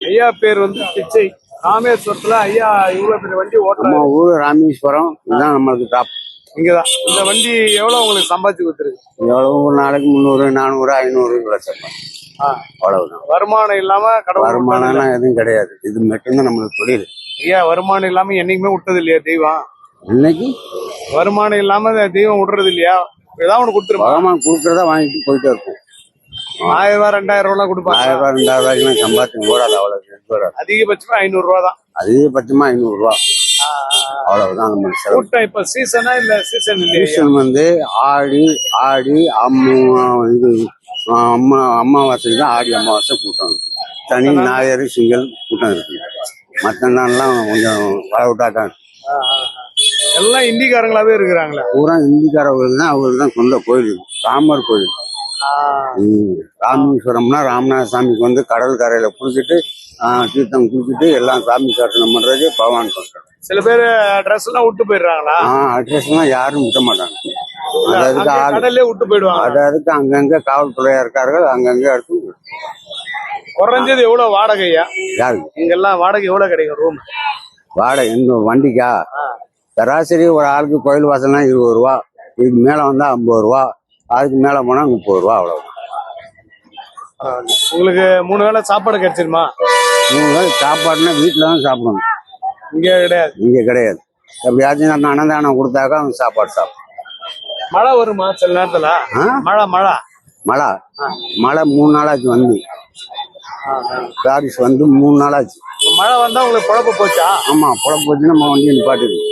ஐயா பேர் பிச்சை. ராமேஸ்வரத்துல ஐயா இவ்வளவு பெரிய வண்டி ஓட்டுறாரு. நம்ம ஊரு ராமேஸ்வரம் இதுதான் நம்மளுக்கு டாப். இங்கதான் இந்த வண்டி எவ்வளவு உங்களுக்கு சம்பாதிச்சு கொடுத்துருக்கு? எவ்வளவு ஒரு நாளைக்கு 300, 400, 500 லட்சம். அவ்வளவுதான். வருமானம் இல்லாம வருமானம் எதுவும் கிடையாது. இது மட்டும்தான் நம்மளுக்கு தொழில். ஐயா வருமானம் இல்லாம என்னைக்குமே விட்டது இல்லையா தெய்வம்? இன்னைக்கு வருமானம் இல்லாம தெய்வம் விடுறது இல்லையா? ஏதாவது ஒண்ணு கொடுத்துருமா? வருமானம் கொடுக்கறதா வாங்கிட்டு போயிட்டே இருக்கும். 1000 ரூபாய் 2000 ரூபாய் கொடுப்பாங்க. 1000 ரூபாய் 2000 ரூபாய்க்கு சம்பாதிச்சு ஓடாது. அவ்வளவு அதிகபட்சமா 500 ரூபாய் தான். அதிகபட்சமா 500 ரூபாய். அவ்வளவுதான் நம்ம செலவு. இப்ப சீசனா இல்ல சீசன் சீசன் ஆடி அமாவாசை தான். ஆடி அமாவாசை கூட்டம் தனி ஞாயிறு சிங்கல் கூட்டம் இருக்கு. மற்ற நாள்லாம் கொஞ்சம் பழவிட்டாட்டம். எல்லாம் இந்திக்காரங்களாவே இருக்கிறாங்களா? பூரா இந்திக்காரவர்கள் தான். அவருக்கு தான் சொந்த கோயில் ராமர் கோயில். ராமேஸ்வரம்னா ராமநாத சாமிக்கு கடல் கரையில குளிச்சுட்டு தீர்த்தம் குளிச்சுட்டு எல்லாம் சாமி தரிசனம் பண்றது பகவான் பண்றாங்க. சில பேர் ட்ரெஸ் எல்லாம் விட்டு போயிடுறாங்களா? அட்ரஸ் எல்லாம் யாரும் விட மாட்டாங்க. கடல்லே விட்டு போயிடுவாங்க. அதுக்கு அங்கங்க காவல்துறையா இருக்கார்கள். அங்கங்க எடுத்து குறைஞ்சது எவ்வளவு வாடகையா? யாருக்கு இங்கெல்லாம் வாடகை எவ்வளவு கிடைக்கும் ரூம் வாடகை? இந்த வண்டிக்கா சராசரி ஒரு ஆளுக்கு கோயில் வாசல்னா 20 ரூபா. இதுக்கு மேல வந்தா 50 ரூபா. அதுக்கு மேல போனா 30 ரூபா. அவ்வளவு. உங்களுக்கு 3 வேளை சாப்பாடு கிடைச்சிருமா? 3 வேளை சாப்பாடுனா வீட்டுல தான் சாப்பிடணும். இங்க கிடையாது. இங்க கிடையாது. எப்படியாச்சும் அன்னதானம் கொடுத்தாக்கா அவங்க சாப்பாடு சாப்பிடும். மழை வருமா சில நேரத்துல? மழை 3 நாளாச்சு வந்து. பாரிஸ் வந்து 3 நாளாச்சு. மழை வந்தா உங்களுக்கு குழப்ப போச்சா? ஆமா, குழப்ப போச்சு. நம்ம வண்டியை நிப்பாட்டிருக்கு.